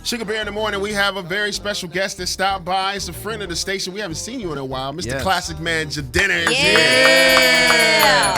SugaBear in the morning. We have a very special guest that stopped by. It's a friend of the station. We haven't seen you in a while. Mr. Classic Man Jidenna is here.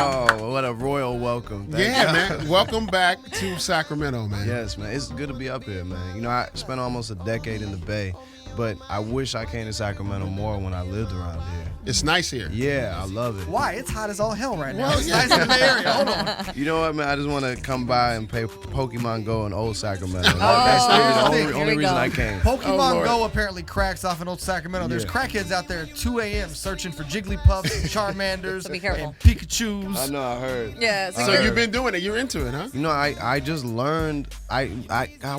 Oh, what a royal welcome. Thank you. Man. Welcome back to Sacramento, man. Yes, man. It's good to be up here, man. You know, I spent almost a decade in the Bay, but I wish I came to Sacramento more when I lived around here. It's nice here. Yeah, I love it. Why? It's hot as all hell right now. Well, It's nice in the Bay Area. Hold on. You know what, man? I just want to come by and play Pokemon Go in Old Sacramento. Oh, That's really here the only reason I came. Pokemon Go apparently cracks off in Old Sacramento. There's crackheads out there at 2 a.m. searching for Jigglypuffs and Charmanders So be careful. and Pikachus. I know, I heard. Yeah. So you've been doing it. You're into it, huh? You know, I just learned. I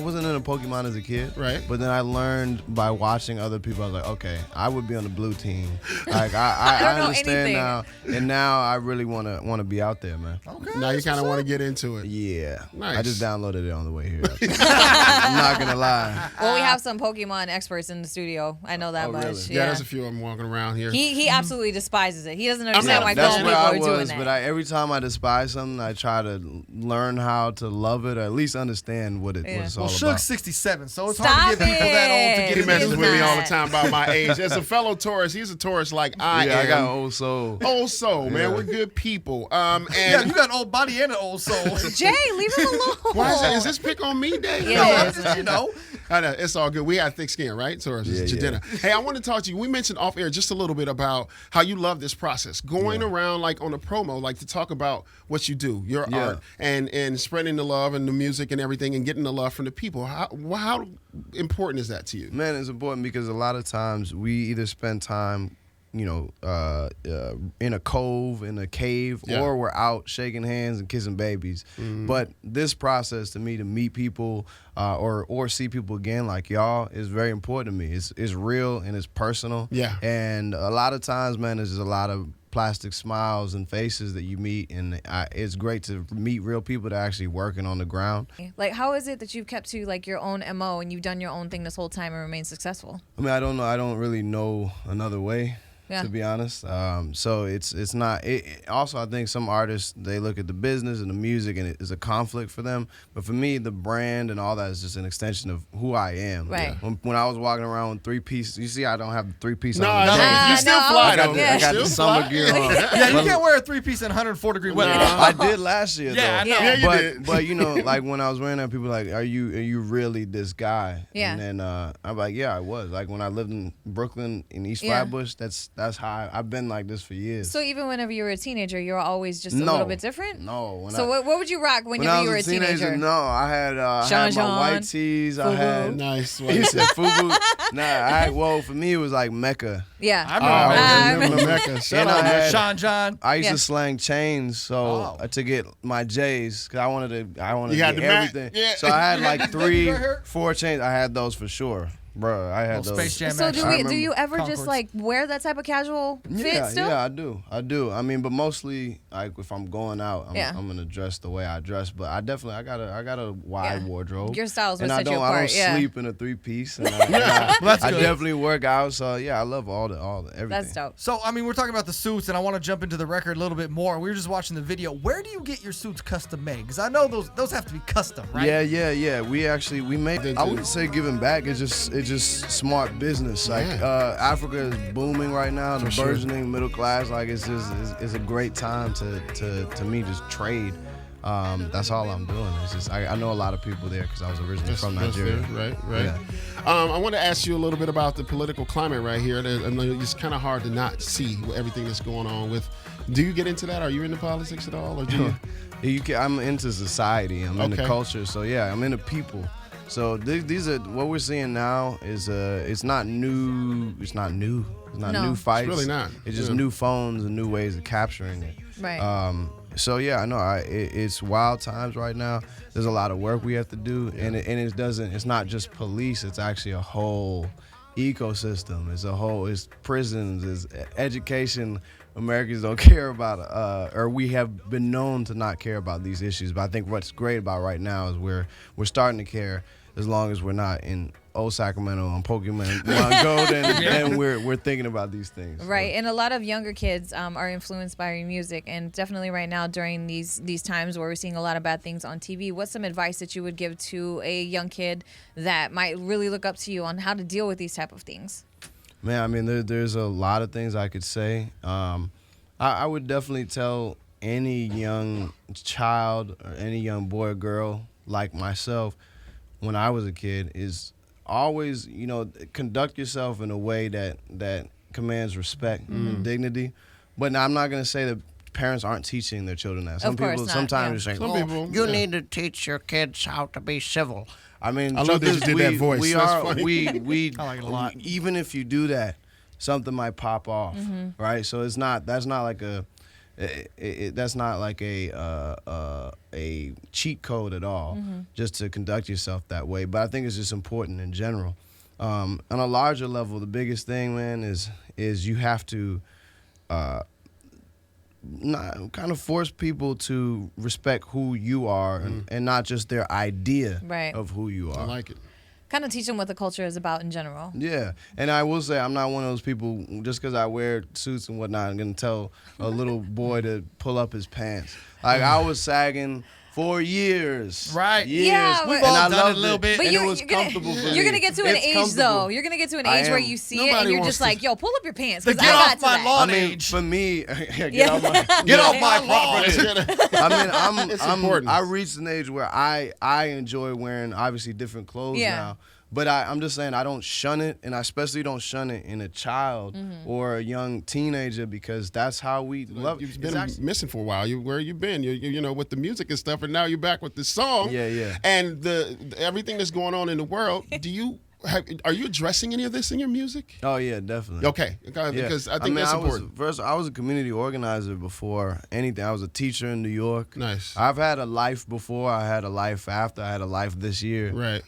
wasn't into Pokemon as a kid, Right. But then I learned by watching other people. I was like, okay, I would be on the blue team. Like I understand now, and now I really want to be out there, man. Okay. Now you kind of want to get into it. Yeah, Nice. I just downloaded it on the way here. I'm not gonna lie. Well, we have some Pokemon experts in the studio. I know that much. really? Yeah, there's a few of them walking around here. He absolutely despises it. He doesn't understand why That's grown where people I are doing was, that. but every time I despise something, I try to learn how to love it, or at least understand what it's all Well, about. Suge's 67, so it's Stop hard to get people that old to it. get He into messes this. with me all the that. time about my age. As a fellow Taurus, he's a Taurus like I Yeah, am. I got old soul. Old soul, man. Yeah. We're good people. Yeah, And you got an old body and an old soul. Jay, leave him alone. why is this pick on me day? Yeah, No, it I'm is, just, man. you know. I know, it's all good. We have thick skin, right? Taurus, Yeah, Jidenna. Hey, I want to talk to you. We mentioned off air just a little bit about how you love this process. Going around like on a promo, like to talk about what you do, your art, and spreading the love and the music and everything and getting the love from the people. How important is that to you? Man, it's important because a lot of times we either spend time, you know, in a cove, in a cave, or we're out shaking hands and kissing babies. But this process to me, to meet people or see people again like y'all, is very important to me. It's real and it's personal. Yeah. And a lot of times, man, there's just a lot of plastic smiles and faces that you meet, and it's great to meet real people that are actually working on the ground. Like, how is it that you've kept to like your own MO and you've done your own thing this whole time and remained successful? I mean, I don't know. I don't really know another way, Yeah. to be honest. So it's not. Also, I think some artists, they look at the business and the music and it's a conflict for them. But for me, the brand and all that is just an extension of who I am. Right. When I was walking around with 3-piece, you see, I don't have the 3-piece No, on. you still no, fly I got, though. the, I got Still the summer fly. gear on. Yeah, you can't wear a 3-piece in 104-degree weather. I did last year, Yeah, though. I know. Yeah, you did. But you know, like when I was wearing that, people were like, are you really this guy? Yeah. And then I'm like, yeah, I was. Like when I lived in Brooklyn in East Yeah. Flatbush, that's how I've been like this for years. So even whenever you were a teenager, you were always just a little bit different? No. So what would you rock when whenever I you were was a a teenager? teenager? No, I had my white tees. I had Nice. he said FUBU. Well, for me it was like Mecca. Yeah. I remember. remember Mecca. Shout And I out, had- Sean John. I used Yeah. to slang chains, so to get my J's, because I wanted You to had get the Mac? everything. Yeah. So I had like Right here? 4 chains. I had those for sure, bro. I had Little those. Space Jam So action. do you ever just Concords. like wear that type of casual fit Yeah, still? yeah, I do. I mean, but mostly like if I'm going out, I'm gonna dress the way I dress. But I got a wide wardrobe. Your styles would and set you I apart. don't Yeah. sleep in a 3-piece. And I that's good. definitely work out. So yeah, I love all the everything. That's dope. So, I mean, we're talking about the suits, and I want to jump into the record a little bit more. We were just watching the video. Where do you get your suits custom made? Because I know those have to be custom, right? Yeah. We made. I wouldn't say giving back. It's just smart business. Like Africa is booming right now. The burgeoning middle class. Like it's a great time to me just trade. That's all I'm doing. It's just I know a lot of people there because I was originally from Nigeria. Right. Yeah. I want to ask you a little bit about the political climate right here. I mean, it's kind of hard to not see everything that's going on with. Do you get into that? Are you into politics at all, or do you? I'm into society. I'm into culture. So yeah, I'm into people. So these are what we're seeing now. Is it's not new. It's not new. It's not new fights. It's really not. It's just new phones and new ways of capturing it. Right. So yeah, I know it's wild times right now. There's a lot of work we have to do, and it's not just police. It's actually a whole ecosystem. It's prisons. It's education. Americans don't care about, or we have been known to not care about these issues. But I think what's great about right now is we're starting to care, as long as we're not in old Sacramento on Pokémon Go, then we're thinking about these things. Right, and a lot of younger kids are influenced by your music, and definitely right now during these times where we're seeing a lot of bad things on TV, what's some advice that you would give to a young kid that might really look up to you on how to deal with these type of things? Man, I mean, there's a lot of things I could say. I would definitely tell any young child or any young boy or girl like myself when I was a kid is always, conduct yourself in a way that commands respect and dignity. But now, I'm not going to say that parents aren't teaching their children that. Some people sometimes are saying, you need to teach your kids how to be civil. I mean, I love that you did that voice. We That's are, funny. we I like it a lot. Even if you do that, something might pop off, right? So that's not like a cheat code at all, just to conduct yourself that way. But I think it's just important in general. On a larger level, the biggest thing, man, is you have to not kind of force people to respect who you are and not just their idea of who you are. I like it. Kind of teach them what the culture is about in general. Yeah, and I will say I'm not one of those people, just because I wear suits and whatnot, I'm going to tell a little boy to pull up his pants. Like, I was sagging for years. Right. Years. Yeah, We've And all I done loved it a little bit. But and you're it was comfortable for me. You're gonna get to an It's age comfortable. though. You're gonna get to an age where you see it and Nobody you're wants just to- like, yo, pull up your pants The because I get got off to my that. lawn I mean, age. for me, Get off my property. I mean, It's important. I reached an age where I enjoy wearing obviously different clothes now. But I'm just saying I don't shun it, and I especially don't shun it in a child or a young teenager, because that's how we love it. You've been missing for a while. Where you been? You with the music and stuff, and now you're back with the song. Yeah. And everything that's going on in the world. Are you addressing any of this in your music? Oh yeah, definitely. Okay, because I think that's important. I was a community organizer before anything. I was a teacher in New York. Nice. I've had a life before. I had a life after. I had a life this year. Right.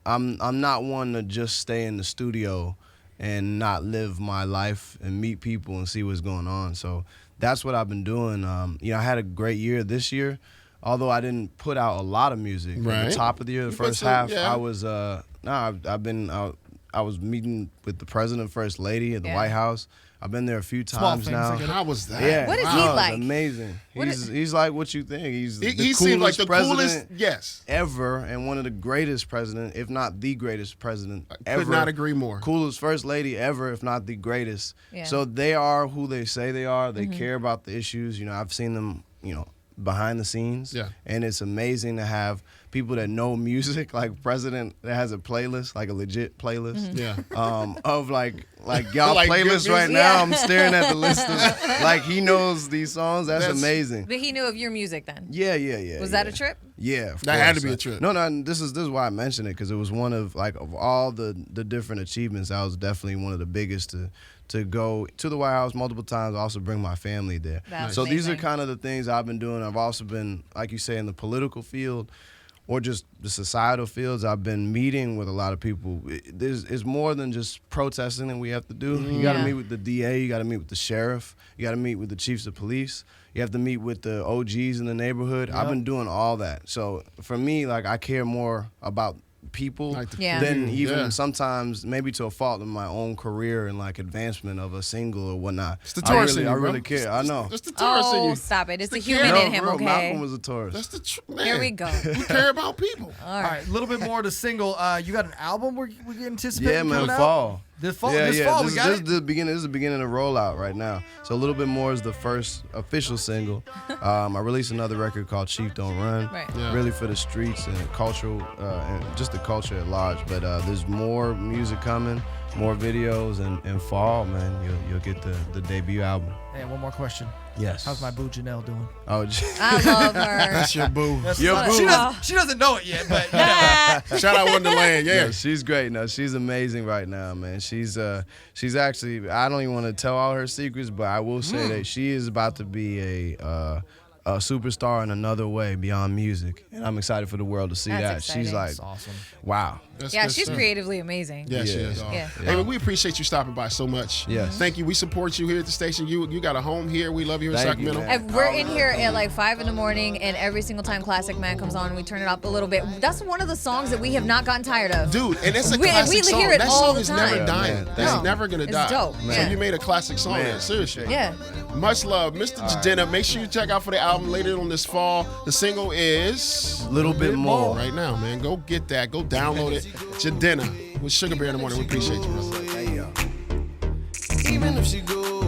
I'm not one to just stay in the studio and not live my life and meet people and see what's going on. So that's what I've been doing. I had a great year this year, although I didn't put out a lot of music. At Right. the top of the year, the You put first some- half, yeah. I was I've been out. I was meeting with the president, first lady at the White House. I've been there a few Small times things, now. I get it. How was that? Yeah, What is wow, he it's like? amazing. What He's like what you think. He's He the seemed like coolest the president coolest. Yes. ever, and one of the greatest president, if not the greatest president ever. Could not agree more. Coolest first lady ever, if not the greatest. Yeah. So they are who they say they are. They care about the issues. I've seen them, behind the scenes. Yeah. And it's amazing to have people that know music, like president that has a playlist, like a legit playlist. Yeah. Of like y'all Like good playlist right music? now. Yeah. I'm staring at the list of like he knows these songs. That's amazing. But he knew of your music then. Yeah. Was that a trip? Yeah, of That had course. to be a trip. No, this is why I mentioned it, because it was one of of all the different achievements, that was definitely one of the biggest to go to the White House multiple times, also bring my family there. That's So these are amazing. kind of the things I've been doing. I've also been, like you say, in the political field or just the societal fields. I've been meeting with a lot of people. It's more than just protesting that we have to do. You got to Yeah. meet with the DA. You got to meet with the sheriff. You got to meet with the chiefs of police. You have to meet with the OGs in the neighborhood. I've been doing all that. So for me, I care more about people Like the Yeah. than food, even yeah. sometimes maybe to a fault in my own career and advancement of a single or whatnot. It's the Taurus in you, I bro. really care. I know. That's the Taurus in Oh, you. stop it. It's the a human kid. in him, for real, okay? Malcolm was a Taurus. That's the man. Here we go. You care about people. All right, a little bit more to single. You got an album we're anticipating Yeah, man, coming out? fall. This fall, Yeah, this yeah. fall, This, we got this it. is the beginning. This is the beginning of rollout right now. So a little bit more is the first official single. I released another record called Chief Don't Run. Right. Yeah. Really for the streets and cultural and just the culture at large. But there's more music coming, more videos, and fall, man. You'll get the debut album. Hey, one more question. Yes. How's my boo Janelle doing? Oh, I love her. That's your boo. Your what- boo. She doesn't know it yet, but you know. Shout out Wonderland. Yeah. Yeah, she's great. No, she's amazing right now, man. She's actually, I don't even want to tell all her secrets, but I will say that she is about to be a superstar in another way beyond music, and I'm excited for the world to see That's that. exciting. She's like, That's awesome. wow. That's Yeah, good she's stuff. creatively amazing. Yeah, she Yeah. is. Yeah. Hey, we appreciate you stopping by so much. Yes. Thank you. We support you here at the station. You got a home here. We love you in Thank you, Sacramento. man. And we're in here at like 5 in the morning, and every single time Classic Man comes on, we turn it up a little bit. That's one of the songs that we have not gotten tired of. Dude, and it's a We classic song. hear it That all song the is never time. dying. Yeah, man. That's No, never gonna it's die. dope. So Yeah. you made a classic song. Man. Man. Seriously. Yeah. Much love, Mr. Jidenna. Make sure you check out for the album later on this fall. The single is A little bit more. right now, man. Go get that. Go download it. Jidenna with SugaBear in the morning. We appreciate you, brother. Hey, yo. Even if she goes